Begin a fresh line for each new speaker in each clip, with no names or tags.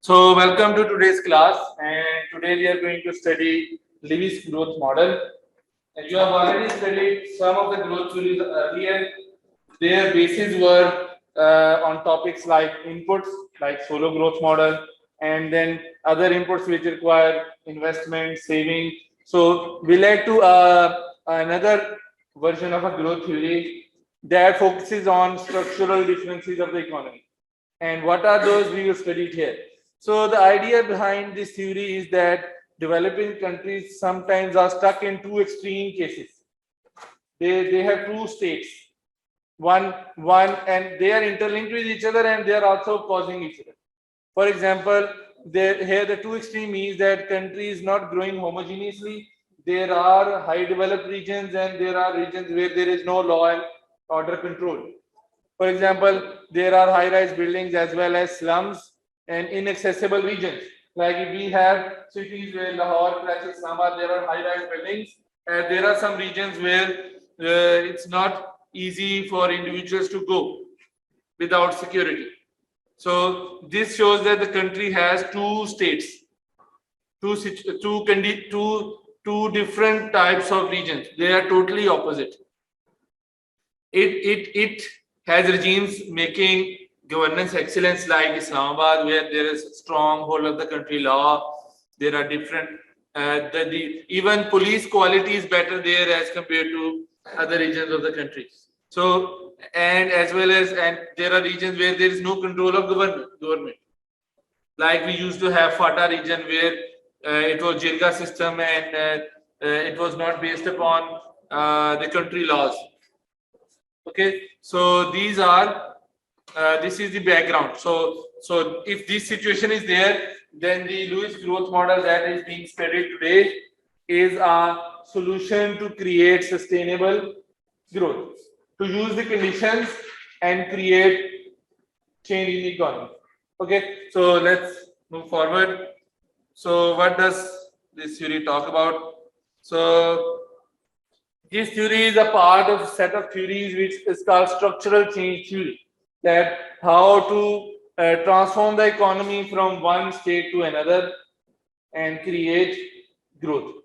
So welcome to today's class, and today we are going to study Lewis growth model. And you have already studied some of the growth theories earlier. Their bases were on topics like inputs, like solo growth model, and then other inputs which require investment, saving. So we led to another version of a growth theory that focuses on structural differences of the economy. And what are those we will study here? So the idea behind this theory is that developing countries sometimes are stuck in two extreme cases. They have two states, one, and they are interlinked with each other, and they are also causing each other. For example, here the two extreme means that country is not growing homogeneously. There are high developed regions and there are regions where there is no law and order control. For example, there are high-rise buildings as well as slums and inaccessible regions. Like if we have cities where Lahore, Karachi, Islamabad, there are high-rise buildings, and there are some regions where it's not easy for individuals to go without security. So this shows that the country has two states, two different types of regions. They are totally opposite. It has regimes making governance excellence like Islamabad, where there is strong whole of the country law. There are different even police quality is better there as compared to other regions of the country. So and as well as and there are regions where there is no control of government. Like we used to have FATA region where it was Jirga system and it was not based upon the country laws. Okay, so these are this is the background. So if this situation is there, then the Lewis growth model that is being studied today is a solution to create sustainable growth, to use the conditions and create change in the economy. Okay, so let's move forward. So what does this theory talk about? So this theory is a part of a set of theories which is called structural change theory, that how to transform the economy from one state to another and create growth.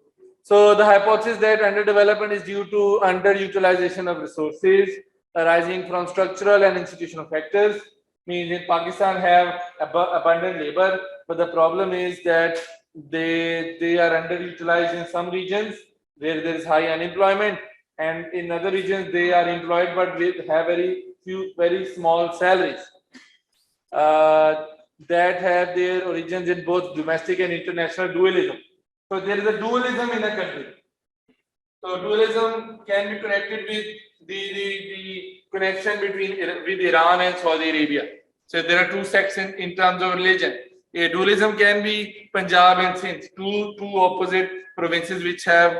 So the hypothesis that underdevelopment is due to underutilization of resources arising from structural and institutional factors. Means in Pakistan have abundant labor, but the problem is that they are underutilized in some regions where there is high unemployment, and in other regions they are employed but have very small salaries that have their origins in both domestic and international dualism. So there is a dualism in a country. So dualism can be connected with the connection between with Iran and Saudi Arabia. So there are two sects in terms of religion. A dualism can be Punjab and Sindh, two opposite provinces which have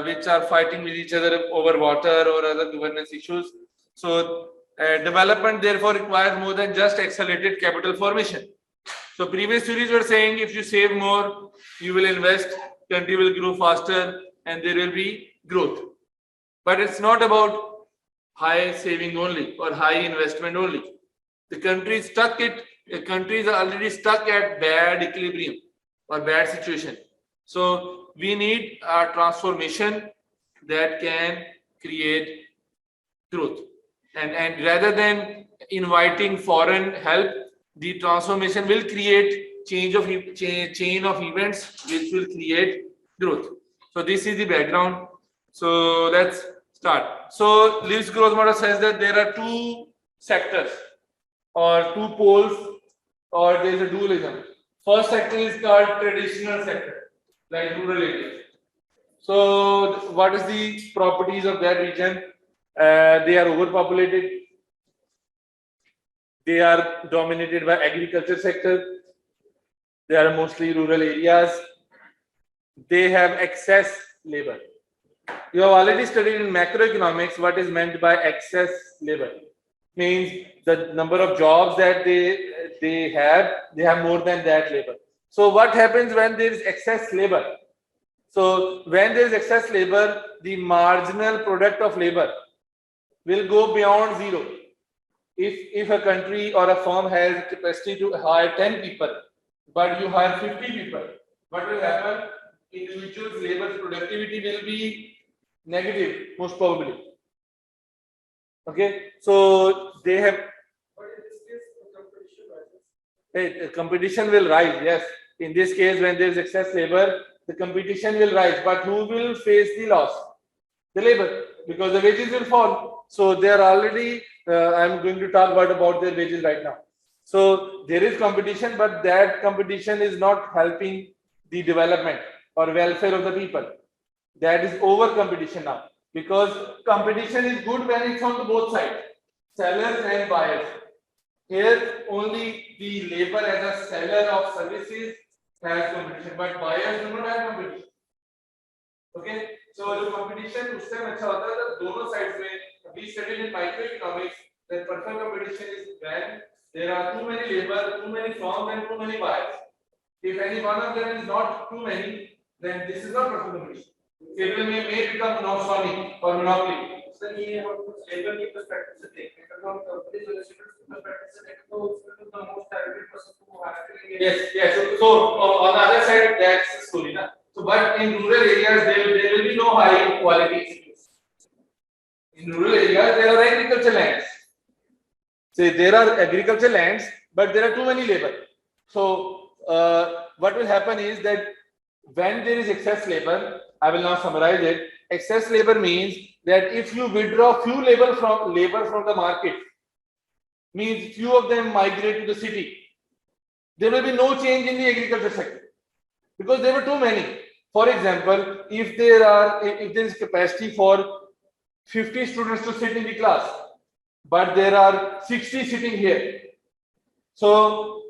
which are fighting with each other over water or other governance issues. So development therefore requires more than just accelerated capital formation. So previous theories were saying if you save more, you will invest, country will grow faster, and there will be growth. But it's not about high saving only or high investment only. The country is stuck the countries are already stuck at bad equilibrium or bad situation. So we need a transformation that can create growth. And rather than inviting foreign help, the transformation will create chain of events which will create growth. So this is the background. So let's start. So Lewis growth model says that there are two sectors or two poles, or there is a dualism. First sector is called traditional sector, like rural areas. So what is the properties of that region? They are overpopulated. They are dominated by agriculture sector. They are mostly rural areas. They have excess labor. You have already studied in macroeconomics what is meant by excess labor. Means the number of jobs that they have more than that labor. So what happens when there is excess labor? So when there is excess labor, the marginal product of labor will go beyond zero. if a country or a firm has capacity to hire 10 people, but you hire 50 people, what will happen? Individual's labor productivity will be negative, most probably. Okay, so they have. Competition will rise, yes. In this case, when there is excess labor, the competition will rise, but who will face the loss? The labor, because the wages will fall. So they are already, I'm going to talk about their wages right now. So there is competition, but that competition is not helping the development or welfare of the people. That is over competition now, because competition is good when it's on the both sides, sellers and buyers. Here only the labor as a seller of services has competition, but buyers do not have competition. Okay, so the competition उस time अच्छा होता है जब दोनों sides में. We studied in microeconomics that perfect competition is when there are too many labor, too many firms, and too many buyers. If any one of them is not too many, then this is not perfect competition. It may become monopsony or monopoly. So ये labor की perspective से देखें, अगर हम company perspective से देखें तो उसमें तो the most talented person को hire करेंगे. Yes. So on the other side, that's the story, na. So, but in rural areas, there will be no high quality institutes. In rural areas, there are agricultural lands. So there are agricultural lands, but there are too many labor. So what will happen is that when there is excess labor, I will now summarize it. Excess labor means that if you withdraw few labor from the market, means few of them migrate to the city, there will be no change in the agriculture sector because there were too many. For example, if there is capacity for 50 students to sit in the class, but there are 60 sitting here, so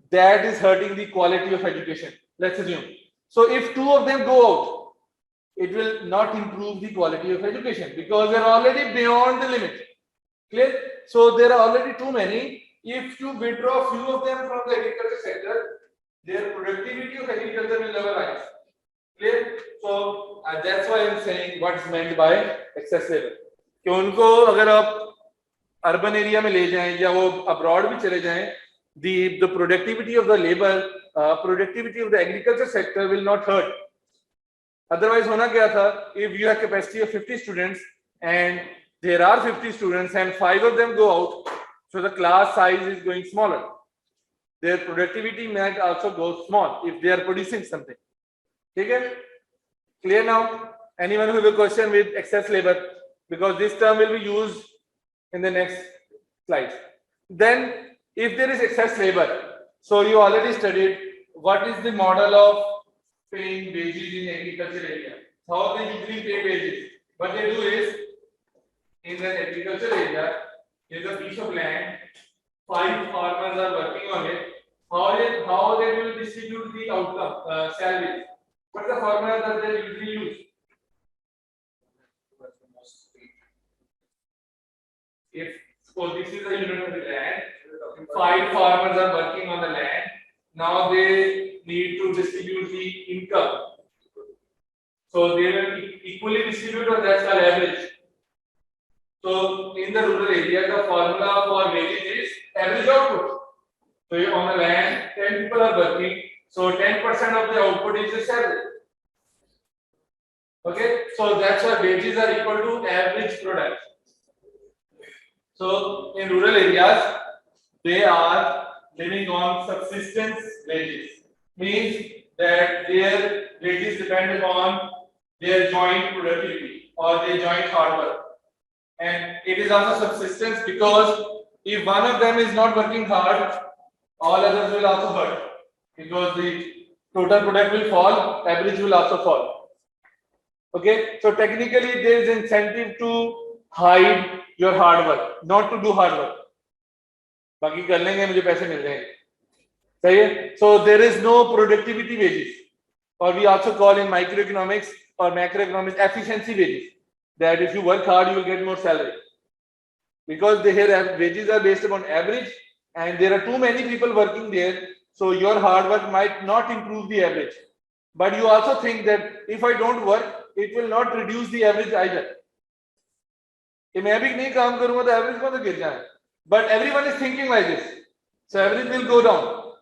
that is hurting the quality of education. Let's assume. So if two of them go out, it will not improve the quality of education because they are already beyond the limit. Clear? So there are already too many. If you withdraw few of them from the agriculture sector, their productivity of agriculture will never rise. Clear? So that's why I'm saying what's meant by excess labor. कि उनको अगर आप urban area में ले जाएं या वो abroad भी चले जाएं, the productivity of the labor, productivity of the agriculture sector will not hurt. Otherwise, होना क्या था? If you have capacity of 50 students and there are 50 students and 5 of them go out, so the class size is going smaller. Their productivity might also go small if they are producing something. Okay? Clear now? Anyone who have a question with excess labor? Because this term will be used in the next slide. Then, if there is excess labor, so you already studied what is the model of paying wages in agriculture area. How they usually pay wages? What they do is, in the agriculture area, there is a piece of land, 5 farmers are working on it. How they will distribute the outcome, salaries? What the formula that they usually use? If suppose this is a unit of the land, 5 farmers are working on the land. Now they need to distribute the income. So they will equally distribute, or that's called average. So in the rural area, the formula for wages is average output. So on the land, 10 people are working. So 10% of the output is the salary. Okay, so that's why wages are equal to average product. So in rural areas, they are living on subsistence wages. Means that their wages depend upon their joint productivity or their joint hard work. And it is also subsistence because if one of them is not working hard, all others will also hurt because the total product will fall, average will also fall. Okay, so technically there is incentive to hide your hard work, not to do hard work. बाकी कर लेंगे मुझे पैसे मिल जाएंगे. सही है? So there is no productivity wages, or we also call in microeconomics or macroeconomics efficiency wages. That if you work hard, you will get more salary. Because here wages are based upon average, and there are too many people working there, so your hard work might not improve the average. But you also think that if I don't work, it will not reduce the average either. मैं भी नहीं काम करूंगा तो average कौन सा गिर जाए? but everyone is thinking like this, so everything will go down.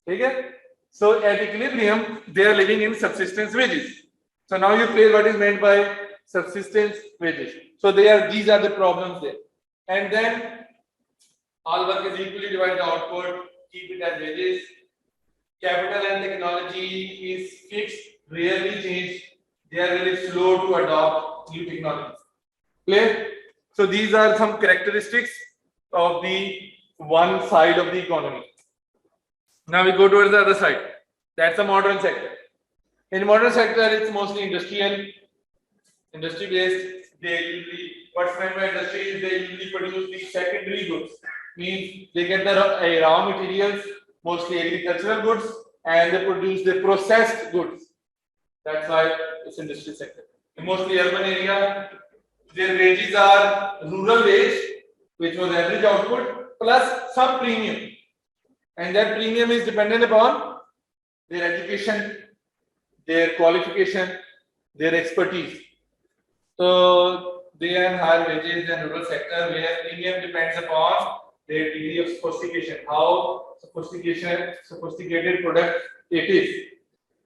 Okay, so at equilibrium they are living in subsistence wages. So now you play what is meant by subsistence wages. So these are the problems there. And then all work is equally divided output, keep it as wages. Capital and technology is fixed, rarely changed. They are very slow to adopt new technologies. Clear? So these are some characteristics of the one side of the economy. Now we go towards the other side. That's the modern sector. In modern sector, it's mostly industry based. They usually, what's meant by industry is they usually produce the secondary goods. Means they get the raw materials, mostly agricultural goods, and they produce the processed goods. That's why it's industry sector. In mostly urban area, their wages are rural wage, which was average output, plus some premium. And that premium is dependent upon their education, their qualification, their expertise. So they have higher wages than rural sector, where premium depends upon their degree of sophistication, how sophisticated product it is.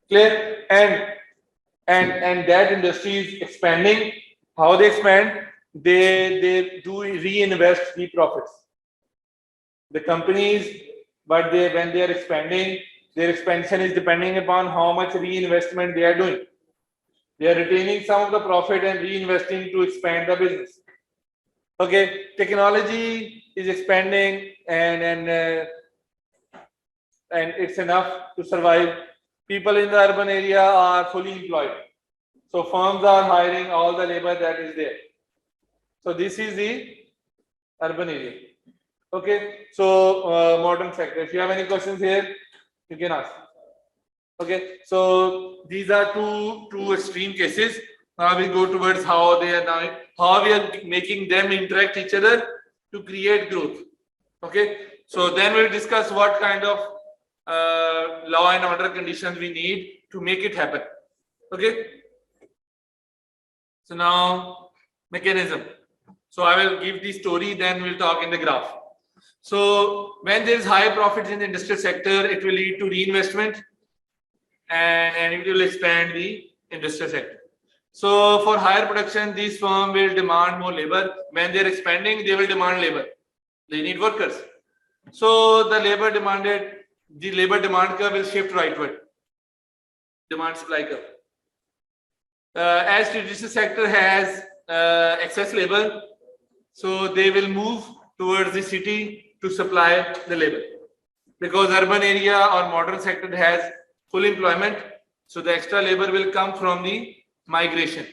Clear? And that industry is expanding. How they expand? They do reinvest the profits. The companies, but when they are expanding, their expansion is depending upon how much reinvestment they are doing. They are retaining some of the profit and reinvesting to expand the business. Okay, technology is expanding and it's enough to survive. People in the urban area are fully employed. So firms are hiring all the labor that is there. So this is the urban area. Okay, so modern sector. If you have any questions here, you can ask. Okay, so these are two extreme cases. Now we go towards how we are making them interact each other to create growth. Okay, so then we'll discuss what kind of law and order conditions we need to make it happen. Okay, so now mechanism. So I will give the story, then we'll talk in the graph. So when there is high profits in the industrial sector, it will lead to reinvestment and it will expand the industrial sector. So for higher production, these firms will demand more labor. When they're expanding, they will demand labor. They need workers. So the labor demand curve will shift rightward. Demand supply curve. As the industrial sector has excess labor, so they will move towards the city to supply the labor. Because urban area or modern sector has full employment, so the extra labor will come from the migration.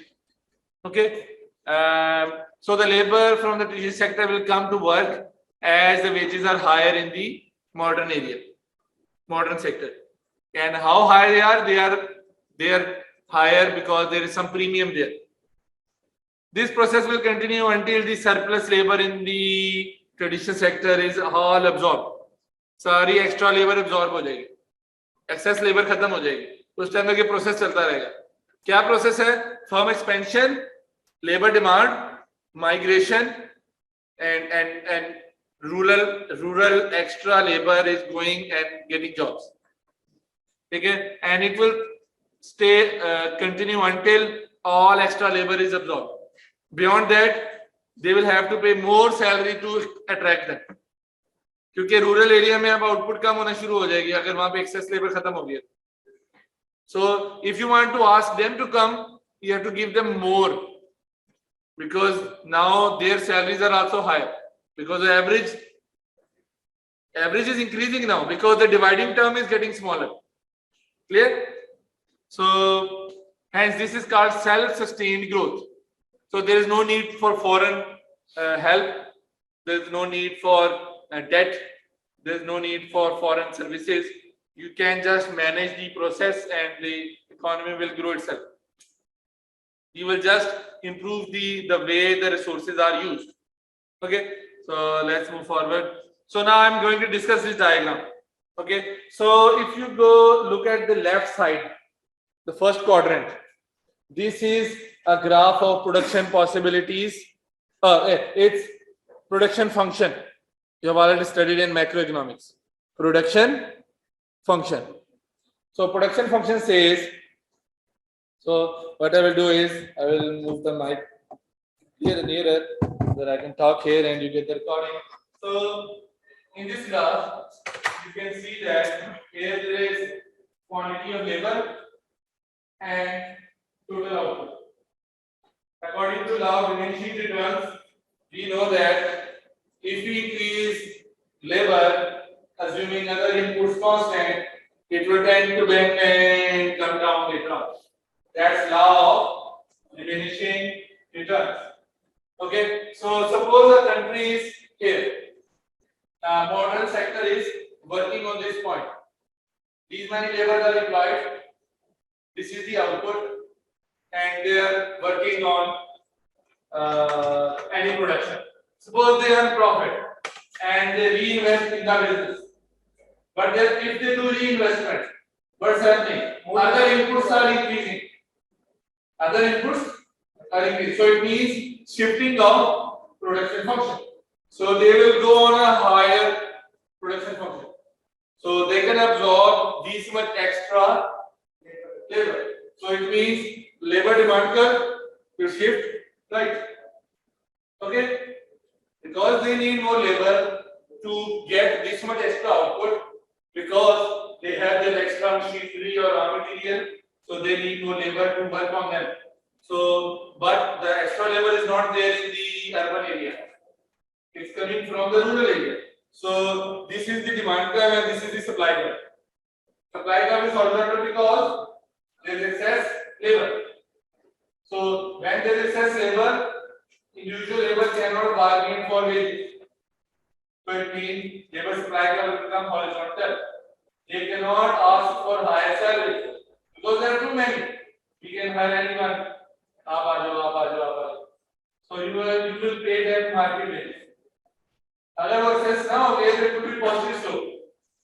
Okay, so the labor from the tertiary sector will come to work as the wages are higher in the modern sector. And how high they are? They are higher because there is some premium there. This process will continue until the surplus labor in the traditional sector is all absorbed. सारी extra labor absorb हो जाएगी, excess labor खत्म हो जाएगी. उस time तक ये process चलता रहेगा. क्या प्रोसेस है? Firm expansion, labor demand, migration, and rural extra labor is going and getting jobs. Okay, and it will continue until all extra labor is absorbed. Beyond that, they will have to pay more salary to attract them. क्योंकि rural area में अब output कम होना शुरू हो जाएगी अगर वहां पे एक्सेस लेबर खत्म हो गया. So if you want to ask them to come, you have to give them more, because now their salaries are also higher, because the average is increasing now because the dividing term is getting smaller. Clear? So hence this is called self-sustained growth. So there is no need for foreign help. There is no need for debt. There is no need for foreign services. You can just manage the process and the economy will grow itself. You will just improve the way the resources are used. Okay, so let's move forward. So now I'm going to discuss this diagram. Okay, so if you go look at the left side, the first quadrant, this is a graph of production possibilities. It's production function. You have already studied in macroeconomics. Production function. So production function says, so what I will do is I will move the mic here nearer so that I can talk here and you get the recording. So in this graph, you can see that here there is quantity of labor and total output. According to law of diminishing returns, we know that if we increase labor, assuming other inputs constant, it will tend to bend and come down later on. That's law of diminishing returns. Okay, so suppose a country is here. Modern sector is working on this point. These many laborers are employed. This is the output, and they are working on any production. Suppose they earn profit and they reinvest in the business. But then if they do reinvestment, what's happening? Other inputs are increasing. Other inputs are increasing. So it means shifting of production function. So they will go on a higher production function. So they can absorb this much extra labor. So it means labor demand curve will shift right. Okay? Because they need more labor to get this much extra output, because they have their extra machinery or raw material, so they need more labor to work on them. So, but the extra labor is not there in the urban area. It's coming from the rural area. So this is the demand curve and this is the supply curve. Supply curve is horizontal because there is excess labor. So when there is excess labor, individual labor cannot bargain for wages. So it means labor supply curve will become horizontal. They cannot ask for higher salaries because there are too many. We can hire anyone. So you will pay them market wages. Other work says now there will be positive slope.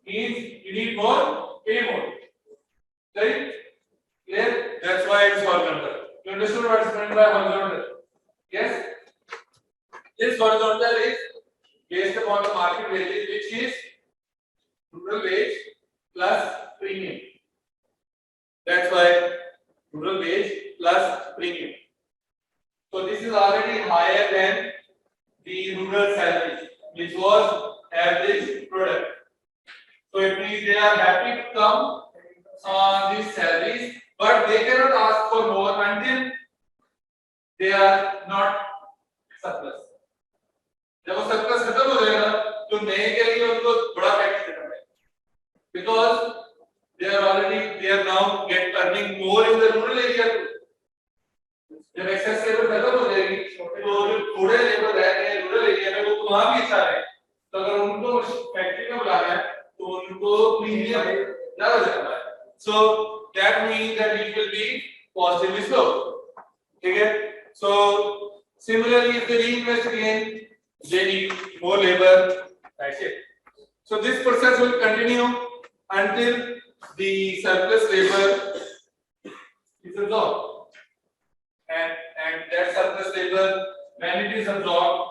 Means you need more, pay more. Right? Clear? That's why it's horizontal. You understood what is meant by horizontal? Yes? This horizontal is based upon the market wages, which is rural wage plus premium. That's why rural wage plus premium. So this is already higher than the rural salaries, which was average product. So it means they are happy to come on these salaries, but they cannot ask for more until they are not surplus. जब वो surplus खत्म हो जाएगा, तो नए के लिए उनको बड़ा पैकेज देना पड़ेगा, because they are now earning more in the rural area too. जब excess labor खत्म हो जाएगी, तो जो थोड़े labor रह गए rural area में वो वहाँ भी अच्छा है, तो अगर उनको फैक्ट्री में बुलाना है, तो उनको प्रीमियम ज़्यादा देना है. So that means that it will be positively slope. Okay? So similarly, if they reinvest again, they need more labor. That's it. So this process will continue until the surplus labor is absorbed, and that surplus labor, when it is absorbed,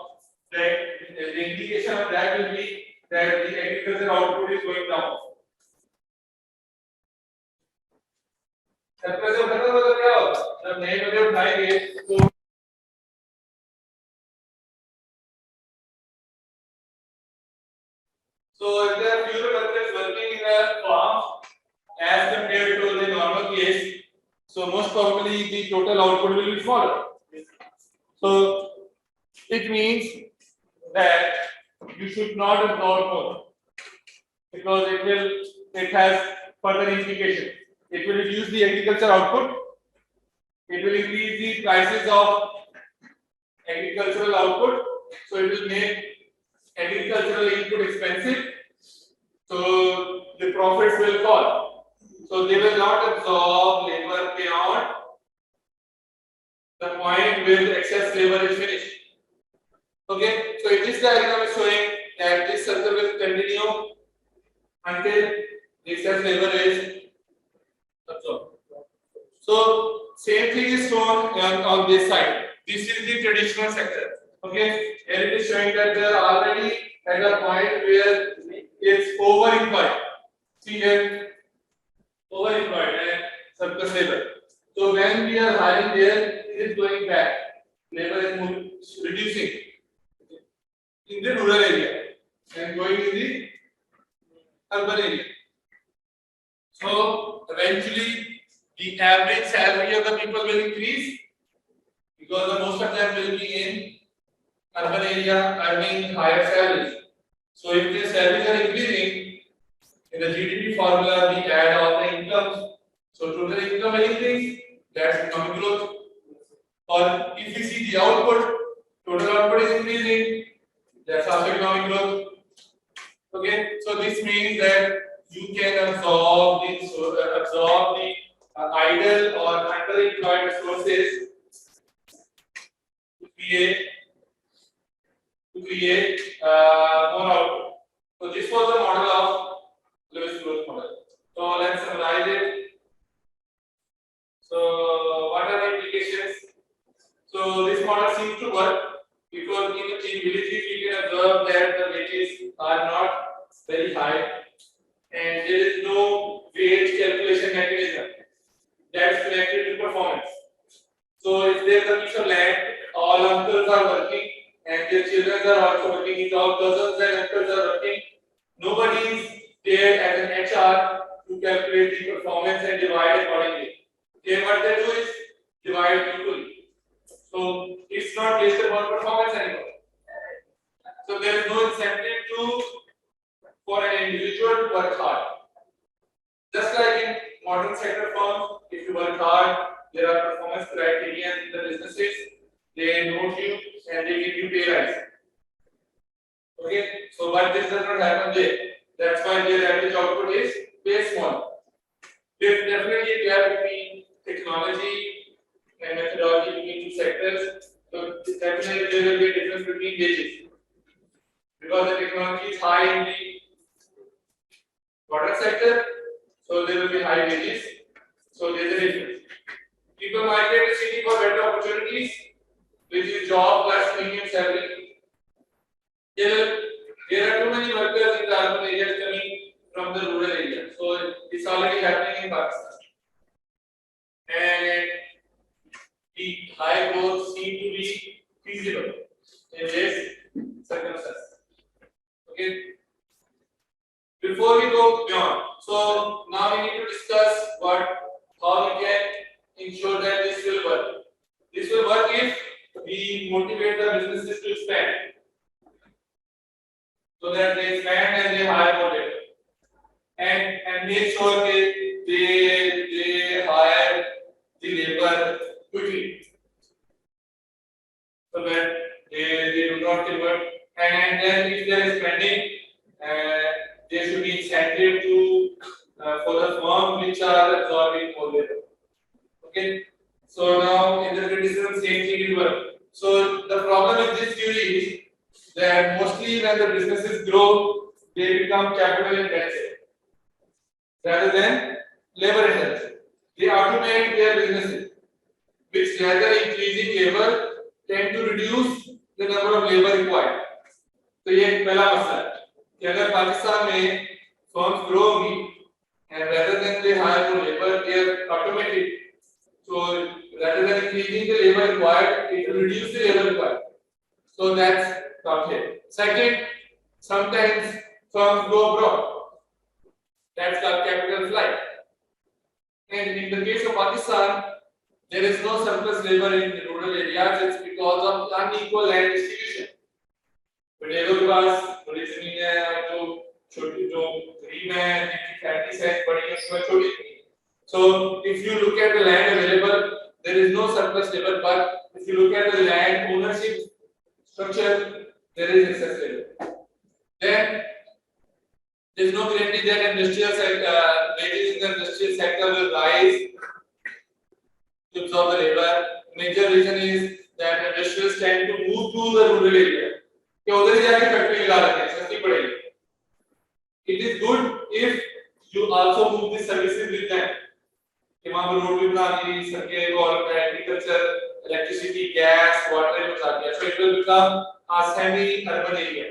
the indication of that will be that the agricultural output is going down. surplus जब खत्म होगा क्या होगा? जब नए बजे उठाएंगे तो so if there are fewer workers working in a farm as compared to the normal case, so most probably the total output will be smaller. So it means that you should not absorb more, because it has further implications. It will reduce the agriculture output. It will increase the prices of agricultural output. So it will make agricultural input expensive. So the profits will fall. So they will not absorb labor beyond the point where the excess labor is finished. Okay. So in this diagram is showing that this circle will continue until the excess labor is absorbed. So same thing is shown on this side. This is the traditional sector. Okay, here it is showing that they are already at a point where it's overemployed. See here, overemployed and surplus labor. So when we are hiring there, it is going back. Labor is reducing in the rural area and going in the urban area. So eventually, the average salary of the people will increase because most of them will be in urban area earning higher salaries. So if the salaries are increasing, in the GDP formula we add all the incomes. So total income will increase, that's economic growth. Or if we see the output, total output is increasing, that's also economic growth. Okay, so this means that you can absorb the idle or underemployed resources to create more output. So this was the model of Lewis growth model. So let's summarize it. So what are the implications? So this model seems to work because in villages we can observe that the wages are not very high and there is no wage calculation mechanism that's connected to performance. So if there is a piece of land, all uncles are working and their children are also working, all cousins and uncles are working. Nobody is there as an HR to calculate the performance and divide accordingly. Okay, what they do is divide equally. So it's not based upon performance anymore. So there is no incentive for an individual to work hard. Just like in modern sector firms, if you work hard, there are performance criteria in the businesses. They note you and they give you pay rise. Okay, so but this does not happen there. That's why their average output is very small. There's definitely a gap between technology and methodology between two sectors. So definitely there will be a difference between wages because the technology is high in the product sector, so there will be high wages. So there is a difference. People migrate to city for better opportunities, which is job plus premium salary. There are too many workers in the urban areas coming from the rural area. So it's already happening in Pakistan. And the high growth seem to be feasible in this circumstance. Okay. Before we go beyond, so now we need to discuss how we can ensure that this will work. This will work if we motivate the businesses to expand, so that they expand and they hire more labor, and make sure that they hire the labor quickly, so that they do not convert. And then if there is spending, there should be incentive for the firms which are absorbing more labor. Okay. So now in the criticism, same thing will work. So the problem with this theory is that mostly when the businesses grow, they become capital intensive rather than labor intensive. They automate their businesses, which rather increasing labor tend to reduce the number of labor required. तो ये पहला मसला है कि अगर पाकिस्तान में firms grow होंगी and rather than they hire more labor, they are automated. So rather than increasing the labor required, it will reduce the labor required. So that's not here. Second, sometimes firms go abroad. That's called capital flight. And in the case of Pakistan, there is no surplus labor in the rural areas. It's because of unequal land distribution. बड़ेरों के पास बड़ी जमीन है और जो गरीब हैं जिनकी family size बड़ी है उसमें छोटी नहीं. So if you look at the land available, there is no surplus labor. But if you look at the land ownership structure, there is excess labor. Then there is no guarantee that wages in the industrial sector will rise to absorb the labor. Major reason is that industrials tend to move to the rural area. कि उधर जाके factory लगा रखे हैं, सस्ती पड़ेगी. It is good if you also move the services with them. कि वहाँ पर रोड भी बना दी, सड़कें और agriculture electricity, gas, water, it will so it will become a semi-urban area.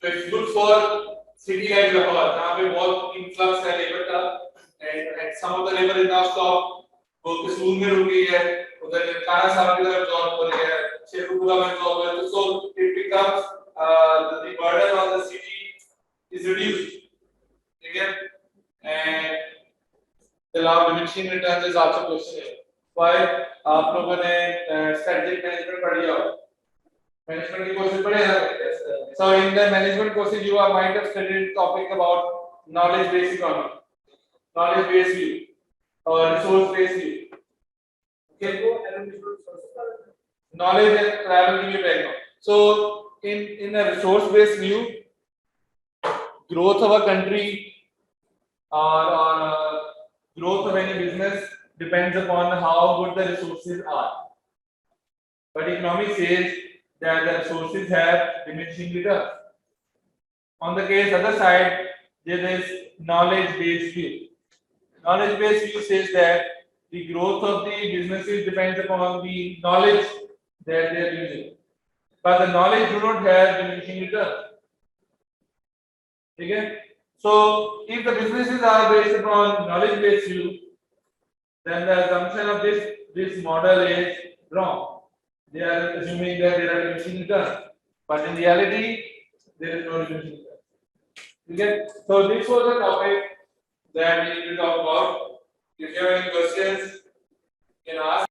So it's good for city like Lahore, जहाँ पे बहुत influx है labor का, and some of the labor is now stopped. वो कसूर में रुक गई है, उधर काना साहब की तरफ जॉब हो रही है, शेखुपुरा में जॉब हो रही है, so it becomes the burden on the city is reduced. Again, and the law of diminishing returns is also questionable. Why? आप लोगों ने strategic management पढ़ लिया हो? Management की courses पढ़े हैं? So in the management courses you might have studied topic about knowledge based economy, knowledge based view, or resource based view. Knowledge and travel give you background. So in a resource based view, growth of a country or growth of any business depends upon how good the resources are. But economics says that the resources have diminishing returns. On the case other side, there is knowledge based view. Knowledge based view says that the growth of the businesses depends upon the knowledge that they are using. But the knowledge do not have diminishing returns. Okay? So if the businesses are based upon knowledge based view, then the assumption of this model is wrong. They are assuming that there are diminishing returns, but in reality there is no diminishing return. Okay? So this was the topic that we need to talk about. If you have any questions, you can ask.